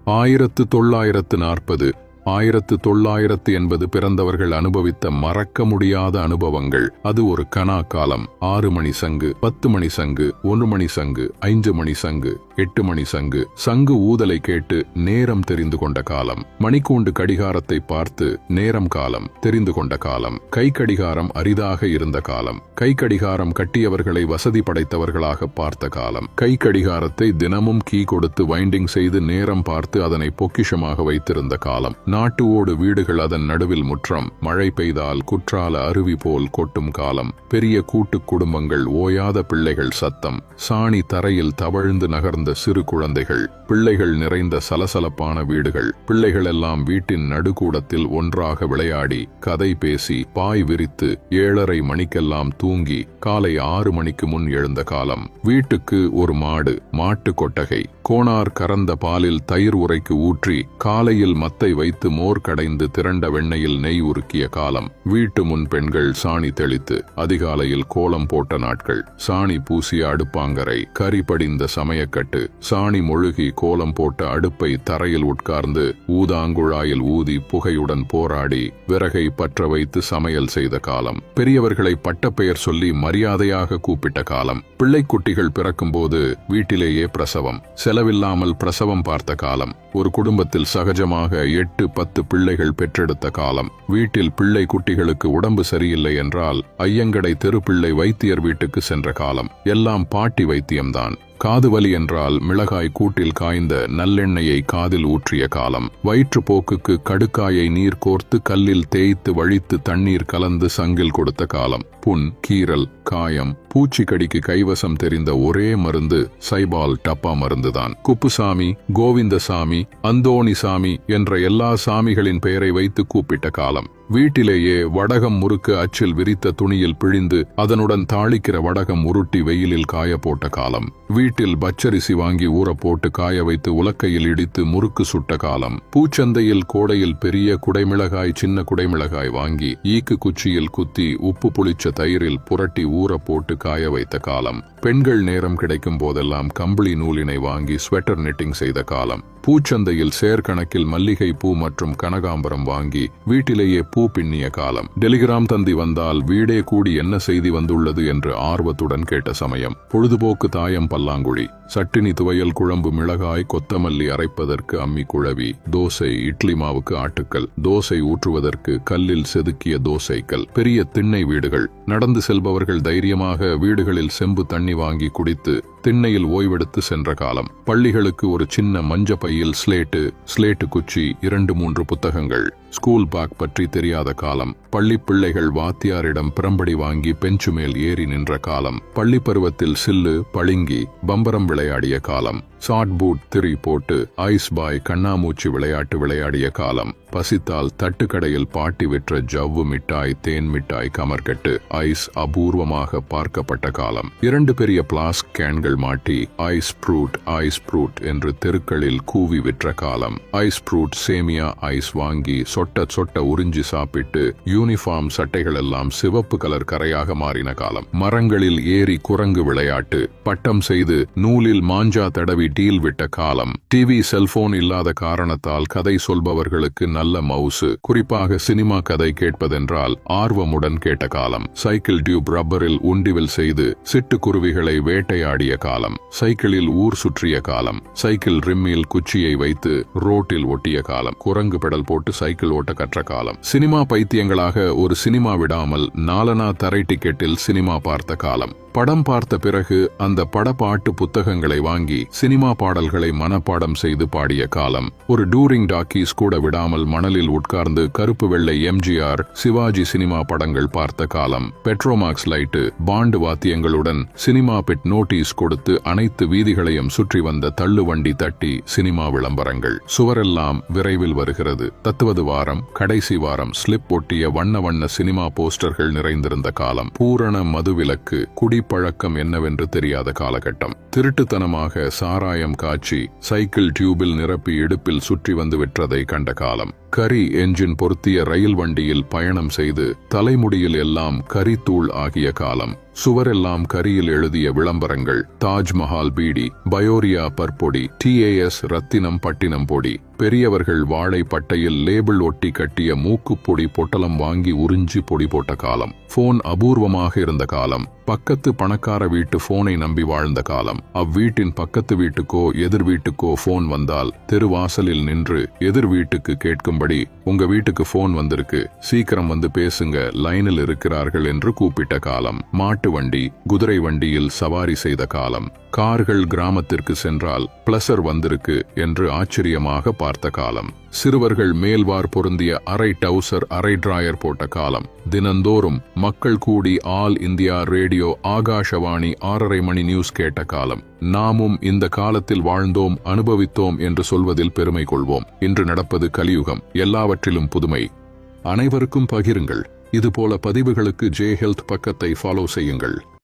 1940 1980 பிறந்தவர்கள் அனுபவித்த மறக்க முடியாத அனுபவங்கள். அது ஒரு கனா காலம். 6 மணி சங்கு, 10 மணி சங்கு, 1 மணி சங்கு, 5 மணி சங்கு, 8 மணி சங்கு. சங்கு ஊதலை கேட்டு நேரம் தெரிந்து கொண்ட காலம். மணிக்கூண்டு கடிகாரத்தை பார்த்து நேரம் காலம் தெரிந்து கொண்ட காலம். கை கடிகாரம் அரிதாக இருந்த காலம். கை கடிகாரம் கட்டியவர்களை வசதி படைத்தவர்களாக பார்த்த காலம். கை கடிகாரத்தை தினமும் கீ கொடுத்து வைண்டிங் செய்து நேரம் பார்த்து அதனை பொக்கிஷமாக வைத்திருந்த காலம். நாட்டு ஓடு வீடுகள், அதன் நடுவில் முற்றம். மழை பெய்தால் குற்றால அருவி போல் கொட்டும் காலம். பெரிய கூட்டு குடும்பங்கள், ஓயாத பிள்ளைகள் சத்தம். சாணி தரையில் தவழ்ந்து நகர்ந்த சிறு குழந்தைகள். பிள்ளைகள் நிறைந்த சலசலப்பான வீடுகள். பிள்ளைகள் எல்லாம் வீட்டின் நடுக்கூடத்தில் ஒன்றாக விளையாடி கதை பேசி பாய் விரித்து 7:30 மணிக்கெல்லாம் தூங்கி காலை 6 மணிக்கு முன் எழுந்த காலம். வீட்டுக்கு ஒரு மாடு, மாட்டு கொட்டகை. கோணார் கறந்த பாலில் தயிர் உரைக்கு ஊற்றி காலையில் மத்தை வைத்து மோர் கடைந்து திரண்ட வெண்ணையில் நெய் உருக்கிய காலம். வீட்டு முன் பெண்கள் சாணி தெளித்து அதிகாலையில் கோலம் போட்ட நாட்கள். சாணி பூசிய அடுப்பாங்கரை, கரி படிந்த சமயக்கட்டு. சாணி மொழுகி கோலம் போட்ட அடுப்பை தரையில் உட்கார்ந்து ஊதாங்குழாயில் ஊதி புகையுடன் போராடி விறகை பற்ற வைத்து சமையல் செய்த காலம். பெரியவர்களை பட்டப்பெயர் சொல்லி மரியாதையாக கூப்பிட்ட காலம். பிள்ளைக்குட்டிகள் பிறக்கும்போது வீட்டிலேயே பிரசவம். செலவில்லாமல் பிரசவம் பார்த்த காலம். ஒரு குடும்பத்தில் சகஜமாக 8-10 பிள்ளைகள் பெற்றெடுத்த காலம். வீட்டில் பிள்ளை குட்டிகளுக்கு உடம்பு சரியில்லை என்றால் ஐயங்கடை தெருப்பிள்ளை வைத்தியர் வீட்டுக்கு சென்ற காலம். எல்லாம் பாட்டி வைத்தியம்தான். காது வலி என்றால் மிளகாய் கூட்டில் காய்ந்த நல்லெண்ணெயை காதில் ஊற்றிய காலம். வயிற்றுப்போக்குக்கு கடுக்காயை நீர் கோர்த்து கல்லில் தேய்த்து வழித்து தண்ணீர் கலந்து சங்கில் கொடுத்த காலம். புண், கீரல், காயம், பூச்சிக்கடிக்கு கைவசம் தெரிந்த ஒரே மருந்து சைபால் டப்பா மருந்துதான். குப்புசாமி, கோவிந்தசாமி, அந்தோணிசாமி என்ற எல்லா சாமிகளின் பெயரை வைத்து கூப்பிட்ட காலம். வீட்டிலேயே வடகம் முறுக்கு அச்சில் விரித்த துணியில் பிழிந்து அதனுடன் தாளிக்கிற வடகம் உருட்டி வெயிலில் காய போட்ட காலம். வீட்டில் பச்சரிசி வாங்கி ஊற போட்டு காய வைத்து உலக்கையில் இடித்து முறுக்கு சுட்ட காலம். பூச்சந்தையில் கோடையில் பெரிய குடைமிளகாய், சின்ன குடைமிளகாய் வாங்கி ஈக்கு குச்சியில் குத்தி உப்பு புளிச்ச தயிரில் புரட்டி ஊற போட்டு காய வைத்த காலம். பெண்கள் நேரம் கிடைக்கும் போதெல்லாம் கம்பளி நூலினை வாங்கி ஸ்வெட்டர் நெட்டிங் செய்த காலம். பூச்சந்தையில் சேர்கணக்கில் மல்லிகை பூ மற்றும் கனகாம்பரம் வாங்கி வீட்டிலேயே பூ பின்னிய காலம். டெலிகிராம் தந்தி வந்தால் வீடே கூடி என்ன செய்தி வந்துள்ளது என்று ஆர்வத்துடன் கேட்ட சமயம். பொழுதுபோக்கு தாயம் பல்லாங்குழி. சட்டினி, துவையல், குழம்பு, மிளகாய், கொத்தமல்லி அரைப்பதற்கு அம்மி குழவி. தோசை, இட்லி மாவுக்கு ஆட்டுக்கல். தோசை ஊற்றுவதற்கு கல்லில் செதுக்கிய தோசைக்கல். பெரிய திண்ணை வீடுகள். நடந்து செல்பவர்கள் தைரியமாக வீடுகளில் செம்பு தண்ணி வாங்கி குடித்து திண்ணையில் ஓய்வெடுத்து சென்ற காலம். பள்ளிகளுக்கு ஒரு சின்ன மஞ்ச பையில் ஸ்லேட்டு குச்சி, 2-3 புத்தகங்கள். ஸ்கூல் பேக் பற்றி தெரியாத காலம். பள்ளி பிள்ளைகள் வாத்தியாரிடம் பிரம்படி வாங்கி பெஞ்சு மேல் ஏறி நின்ற காலம். பள்ளி பருவத்தில் சில்லு, பளிங்கி, பம்பரம் விளையாடிய காலம். ஷார்ட் பூட் திரி போட்டு ஐஸ் பாய், கண்ணாமூச்சி விளையாட்டு விளையாடிய காலம். பசித்தால் தட்டுக்கடையில் பாட்டி விற்ற ஜவ்வு மிட்டாய், தேன் மிட்டாய், கமர்கட்டு, ஐஸ் அபூர்வமாக பார்க்கப்பட்ட காலம். 2 பெரிய பிளாஸ்க் கேன்கள் மாட்டி ஐஸ் ப்ரூட் என்று தெருக்களில் கூவி விற்ற காலம். ஐஸ் ப்ரூட், சேமியா ஐஸ் வாங்கி சொட்ட உறிஞ்சி சாப்பிட்டு யூனிஃபார்ம் சட்டைகள் எல்லாம் சிவப்பு கலர் கரையாக மாறின காலம். மரங்களில் ஏறி குரங்கு விளையாட்டு. பட்டம் செய்து நூலில் மாஞ்சா தடவி டீல் விட்ட காலம். டிவி, செல்போன் இல்லாத காரணத்தால் கதை சொல்பவர்களுக்கு நல்ல மவுசு. குறிப்பாக சினிமா கதை கேட்பதென்றால் ஆர்வமுடன் கேட்ட காலம். சைக்கிள் டியூப் ரப்பரில் உண்டிவில் செய்து சிட்டுக்குருவிகளை வேட்டையாடிய காலம். சைக்கிளில் ஊர் சுற்றிய காலம். சைக்கிள் ரிம்மில் குச்சியை வைத்து ரோட்டில் ஒட்டிய காலம். குரங்கு பெடல் போட்டு சைக்கிள் ஓட்ட கற்ற காலம். சினிமா பைத்தியங்களாக ஒரு சினிமா விடாமல் 4 தரை டிக்கெட்டில் சினிமா பார்த்த காலம். படம் பார்த்த பிறகு அந்த படப்பாட்டு புத்தகங்களை வாங்கி சினிமா பாடல்களை மனப்பாடம் செய்து பாடிய காலம். ஒரு டூரிங் டாக்கீஸ் கூட விடாமல் மணலில் உட்கார்ந்து கருப்பு வெள்ளை எம்ஜிஆர், சிவாஜி சினிமா படங்கள் பார்த்த காலம். பெட்ரோமாக்ஸ் லைட்டு, பாண்டு வாத்தியங்களுடன் சினிமா பிட் நோட்டீஸ் கொடுத்து அனைத்து வீதிகளையும் சுற்றி வந்த தள்ளுவண்டி தட்டி சினிமா விளம்பரங்கள். சுவரெல்லாம் விரைவில் வருகிறது. தத்துவது வாரம், கடைசி வாரம் ஸ்லிப் ஒட்டிய வண்ண சினிமா போஸ்டர்கள் நிறைந்திருந்த காலம். பூரண மதுவிலக்கு, குடிப்பழக்கம் என்னவென்று தெரியாத காலகட்டம். திருட்டுத்தனமாக சாராயம் காய்ச்சி சைக்கிள் டியூபில் நிரப்பி இடுப்பில் சுற்றி வந்து விற்றதை கண்ட காலம். கரி என்ஜின் பொருத்திய ரயில் வண்டியில் பயணம் செய்து தலைமுடியில் எல்லாம் கரித்தூள் ஆகிய காலம். சுவரெல்லாம் கரியில் எழுதிய விளம்பரங்கள். தாஜ்மஹால் பீடி, பயோரியா பற்பொடி, TAS ரத்தினம் பட்டினம் பொடி. பெரியவர்கள் வாழை பட்டையில் லேபிள் ஒட்டி கட்டிய மூக்குப்பொடி பொட்டலம் வாங்கி உறிஞ்சி பொடி போட்ட காலம். போன் அபூர்வமாக இருந்த காலம். பக்கத்து பணக்கார வீட்டு போனை நம்பி வாழ்ந்த காலம். அவ்வீட்டின் பக்கத்து வீட்டுக்கோ எதிர் வீட்டுக்கோ போன் வந்தால் தெருவாசலில் நின்று எதிர் வீட்டுக்கு கேட்கும்படி, உங்க வீட்டுக்கு போன் வந்திருக்கு, சீக்கிரம் வந்து பேசுங்க, லைனில் இருக்கிறார்கள் என்று கூப்பிட்ட காலம். மாட்டு வண்டி, குதிரை வண்டியில் சவாரி செய்த காலம். கார்கள் கிராமத்திற்கு சென்றால் பிளஸர் வந்திருக்கு என்று ஆச்சரியமாக பார்த்த காலம். சிறுவர்கள் மேல்வார் பொருந்திய அரை டவுசர் அரை டிராயர் போட்ட காலம். தினந்தோறும் மக்கள் கூடி ஆல் இந்தியா ரேடியோ ஆகாஷவாணி 6:30 மணி நியூஸ் கேட்ட காலம். நாமும் இந்த காலத்தில் வாழ்ந்தோம், அனுபவித்தோம் என்று சொல்வதில் பெருமை கொள்வோம். இன்று நடப்பது கலியுகம், எல்லாவற்றிலும் புதுமை. அனைவருக்கும் பகிருங்கள். இதுபோல பதிவுகளுக்கு ஜே ஹெல்த் பக்கத்தை ஃபாலோ செய்யுங்கள்.